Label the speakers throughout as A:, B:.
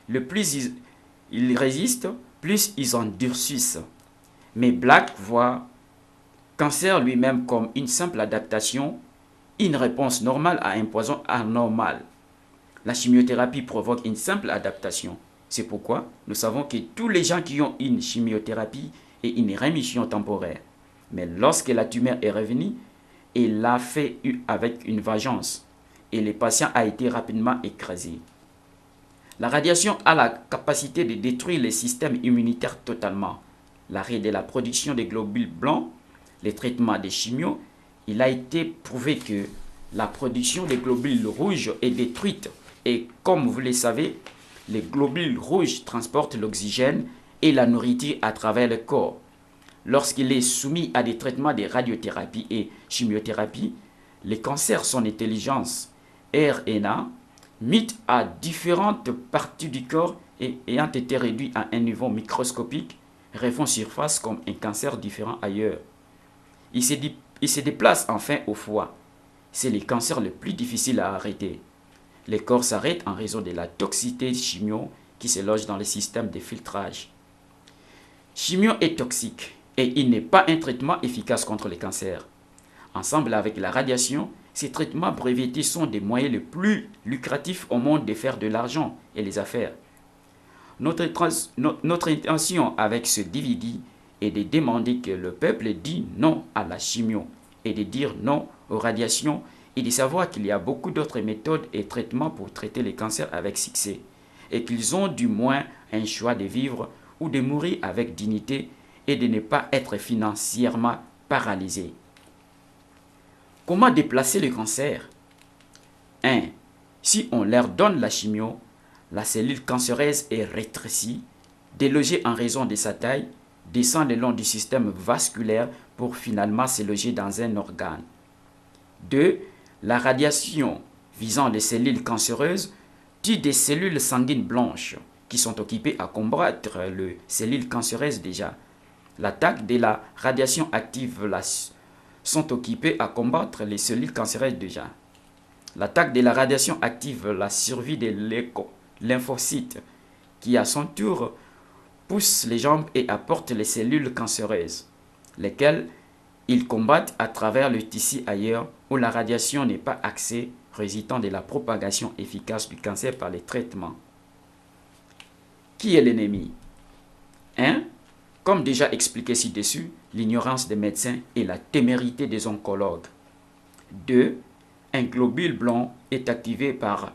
A: le plus ils résistent, plus ils endurcissent. Mais Black voit cancer lui-même comme une simple adaptation, une réponse normale à un poison anormal. La chimiothérapie provoque une simple adaptation. C'est pourquoi nous savons que tous les gens qui ont une chimiothérapie et une rémission temporaire. Mais lorsque la tumeur est revenue, il l'a fait avec une vengeance et le patient a été rapidement écrasé. La radiation a la capacité de détruire le système immunitaire totalement. L'arrêt de la production des globules blancs, les traitements des chimios, il a été prouvé que la production des globules rouges est détruite. Et comme vous le savez, les globules rouges transportent l'oxygène et la nourriture à travers le corps. Lorsqu'il est soumis à des traitements de radiothérapie et chimiothérapie, les cancers, son intelligence RNA, mis à différentes parties du corps et ayant été réduits à un niveau microscopique, refont surface comme un cancer différent ailleurs. Il se déplace enfin au foie. C'est le cancer le plus difficile à arrêter. Les corps s'arrêtent en raison de la toxicité chimio qui se loge dans le système de filtrage. Chimio est toxique et il n'est pas un traitement efficace contre le cancer. Ensemble avec la radiation, ces traitements brevetés sont des moyens les plus lucratifs au monde de faire de l'argent et les affaires. Notre intention avec ce DVD est de demander que le peuple dise non à la chimio et de dire non aux radiations et de savoir qu'il y a beaucoup d'autres méthodes et traitements pour traiter les cancers avec succès et qu'ils ont du moins un choix de vivre ou de mourir avec dignité et de ne pas être financièrement paralysés. Comment déplacer le cancer? 1. Si on leur donne la chimio, la cellule cancéreuse est rétrécie, délogée en raison de sa taille, descend le long du système vasculaire pour finalement se loger dans un organe. 2. La radiation visant les cellules cancéreuses tue des cellules sanguines blanches qui sont occupées à combattre les cellules cancéreuses déjà. L'attaque de la radiation active sont occupées à combattre les cellules cancéreuses déjà. L'attaque de la radiation active la survie des lymphocytes qui à son tour poussent les jambes et apportent les cellules cancéreuses, lesquelles ils combattent à travers le tissu ailleurs où la radiation n'est pas accès, résultant de la propagation efficace du cancer par les traitements. Qui est l'ennemi? 1. Comme déjà expliqué ci-dessus, l'ignorance des médecins et la témérité des oncologues. 2. Un globule blanc est activé par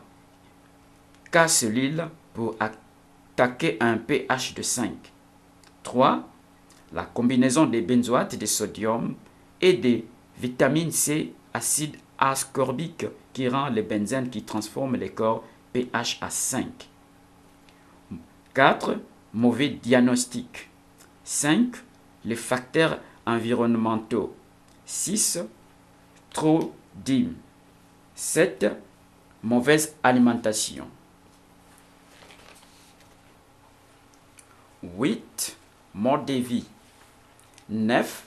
A: K-cellule pour attaquer un pH de 5. 3. La combinaison des benzoates de sodium et des vitamines C, acide ascorbique qui rend les benzènes qui transforment les corps pH à 5. 4. Mauvais diagnostic. 5. Les facteurs environnementaux. 6. Trop d'hymnes. 7. Mauvaise alimentation. 8. Mode de vie. 9.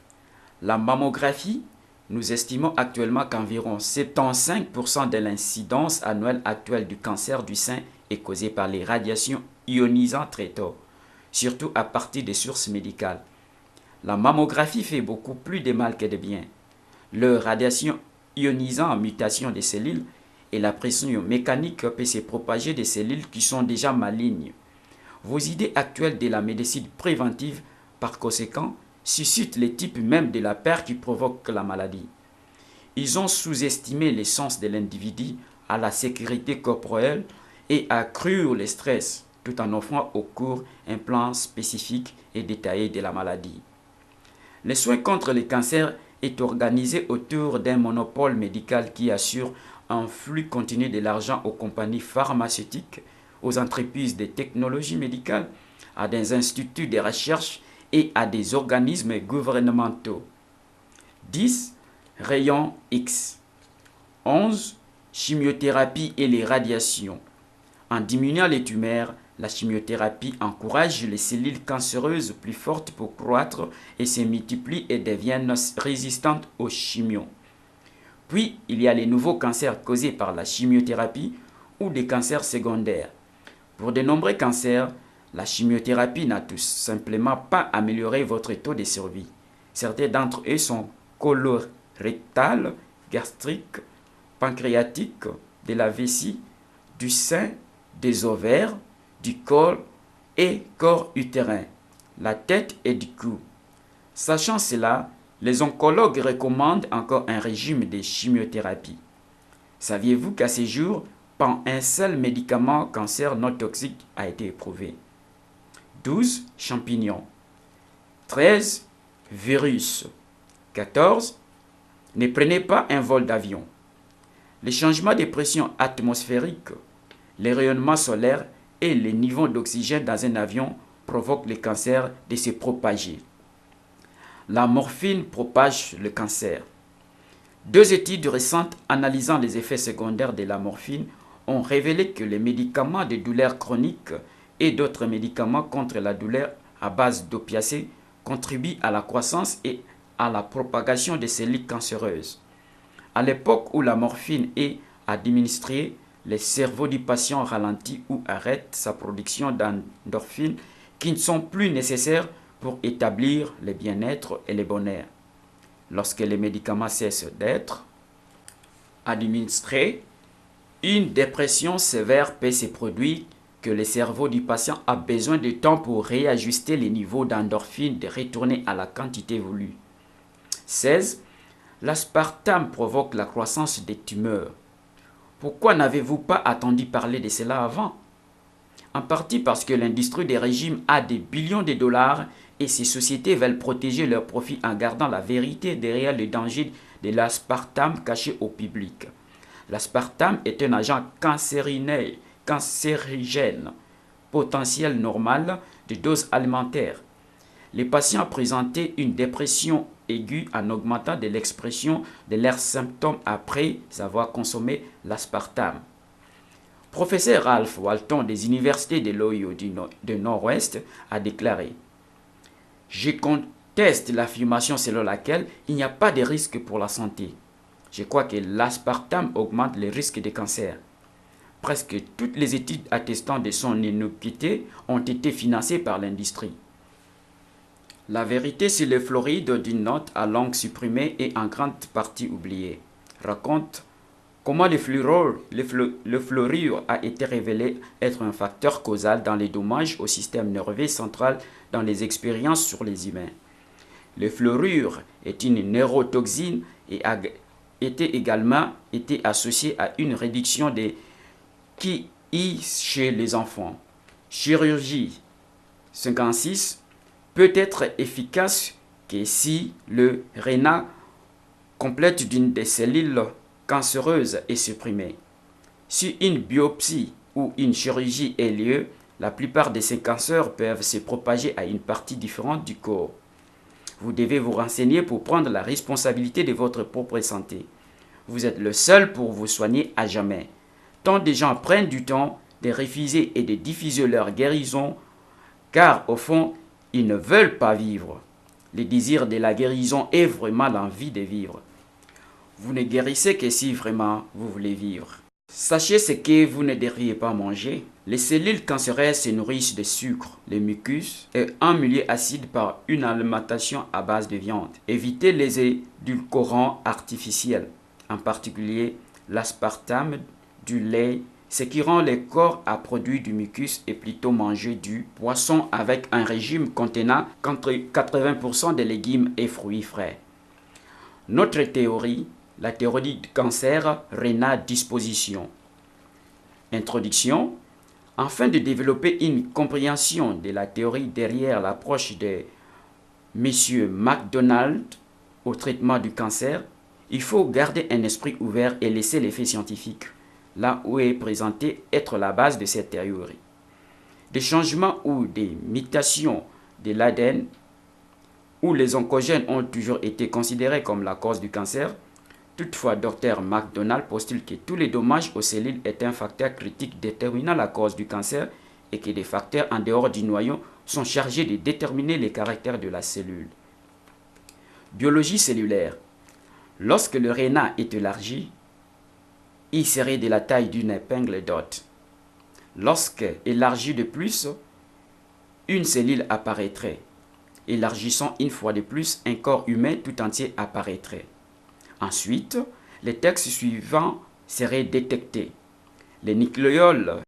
A: La mammographie. Nous estimons actuellement qu'environ 75% de l'incidence annuelle actuelle du cancer du sein est causée par les radiations ionisantes très tôt, surtout à partir des sources médicales. La mammographie fait beaucoup plus de mal que de bien. Leur radiation ionisant en mutation des cellules et la pression mécanique peut se propager des cellules qui sont déjà malignes. Vos idées actuelles de la médecine préventive, par conséquent, suscitent les types même de la peur qui provoque la maladie. Ils ont sous-estimé l'essence de l'individu à la sécurité corporelle et accru le stress, tout en offrant au cours un plan spécifique et détaillé de la maladie. Le soin contre le cancer est organisé autour d'un monopole médical qui assure un flux continu de l'argent aux compagnies pharmaceutiques, aux entreprises de technologie médicale, à des instituts de recherche et à des organismes gouvernementaux. 10. Rayons X. 11. Chimiothérapie et les radiations. En diminuant les tumeurs, la chimiothérapie encourage les cellules cancéreuses plus fortes pour croître et se multiplient et deviennent résistantes aux chimios. Puis, il y a les nouveaux cancers causés par la chimiothérapie ou des cancers secondaires. Pour de nombreux cancers, la chimiothérapie n'a tout simplement pas amélioré votre taux de survie. Certains d'entre eux sont colorectal, gastrique, pancréatique, de la vessie, du sein, des ovaires, du col et corps utérin, la tête et du cou. Sachant cela, les oncologues recommandent encore un régime de chimiothérapie. Saviez-vous qu'à ce jour, pas un seul médicament cancer non toxique a été éprouvé? 12. Champignons. 13. Virus. 14. Ne prenez pas un vol d'avion. Les changements de pression atmosphérique, les rayonnements solaires et les niveaux d'oxygène dans un avion provoquent le cancer de se propager. La morphine propage le cancer. 2 études récentes analysant les effets secondaires de la morphine ont révélé que les médicaments de douleur chronique et d'autres médicaments contre la douleur à base d'opiacés contribuent à la croissance et à la propagation des cellules cancéreuses. À l'époque où la morphine est administrée, le cerveau du patient ralentit ou arrête sa production d'endorphines qui ne sont plus nécessaires pour établir le bien-être et le bonheur. Lorsque les médicaments cessent d'être administrés, une dépression sévère peut se produire que le cerveau du patient a besoin de temps pour réajuster les niveaux d'endorphines de retourner à la quantité voulue. 16. L'aspartame provoque la croissance des tumeurs. Pourquoi n'avez-vous pas attendu parler de cela avant? En partie parce que l'industrie des régimes a des billions de dollars et ces sociétés veulent protéger leurs profits en gardant la vérité derrière le danger de l'aspartame caché au public. L'aspartame est un agent cancérigène potentiel normal de dose alimentaire. Les patients présentaient une dépression aiguë en augmentant de l'expression de leurs symptômes après avoir consommé l'aspartame. Professeur Ralph Walton des universités de l'Ohio du Nord-Ouest a déclaré « Je conteste l'affirmation selon laquelle il n'y a pas de risque pour la santé. Je crois que l'aspartame augmente les risques de cancer. Presque toutes les études attestant de son innocuité ont été financées par l'industrie. La vérité sur le fluoride d'une note à langue supprimée et en grande partie oubliée raconte comment le fluorure a été révélé être un facteur causal dans les dommages au système nerveux central dans les expériences sur les humains. Le fluorure est une neurotoxine et a également été associé à une réduction des QI chez les enfants. Chirurgie 56 peut être efficace que si le RNA complète d'une des cellules cancéreuse est supprimée. Si une biopsie ou une chirurgie ait lieu, la plupart de ces cancers peuvent se propager à une partie différente du corps. Vous devez vous renseigner pour prendre la responsabilité de votre propre santé. Vous êtes le seul pour vous soigner à jamais. Tant de gens prennent du temps de refuser et de diffuser leur guérison, car au fond, ils ne veulent pas vivre. Le désir de la guérison est vraiment l'envie de vivre. Vous ne guérissez que si vraiment vous voulez vivre. Sachez ce que vous ne devriez pas manger. Les cellules cancéreuses se nourrissent de sucre, le mucus et un milieu acide par une alimentation à base de viande. Évitez les édulcorants artificiels, en particulier l'aspartame, du lait, ce qui rend le corps à produire du mucus et plutôt manger du poisson avec un régime contenant 80% de légumes et fruits frais. Notre théorie, la théorie du cancer rénal disposition. Introduction. Afin de développer une compréhension de la théorie derrière l'approche de M. MacDonald au traitement du cancer, il faut garder un esprit ouvert et laisser l'effet scientifique, là où est présenté être la base de cette théorie. Des changements ou des mutations de l'ADN où les oncogènes ont toujours été considérés comme la cause du cancer. Toutefois, Dr MacDonald postule que tous les dommages aux cellules est un facteur critique déterminant la cause du cancer et que des facteurs en dehors du noyau sont chargés de déterminer les caractères de la cellule. Biologie cellulaire. Lorsque le RNA est élargi, il serait de la taille d'une épingle d'or. Lorsque élargi de plus, une cellule apparaîtrait. Élargissant une fois de plus, un corps humain tout entier apparaîtrait. Ensuite, les textes suivants seraient détectés. Les nucléoles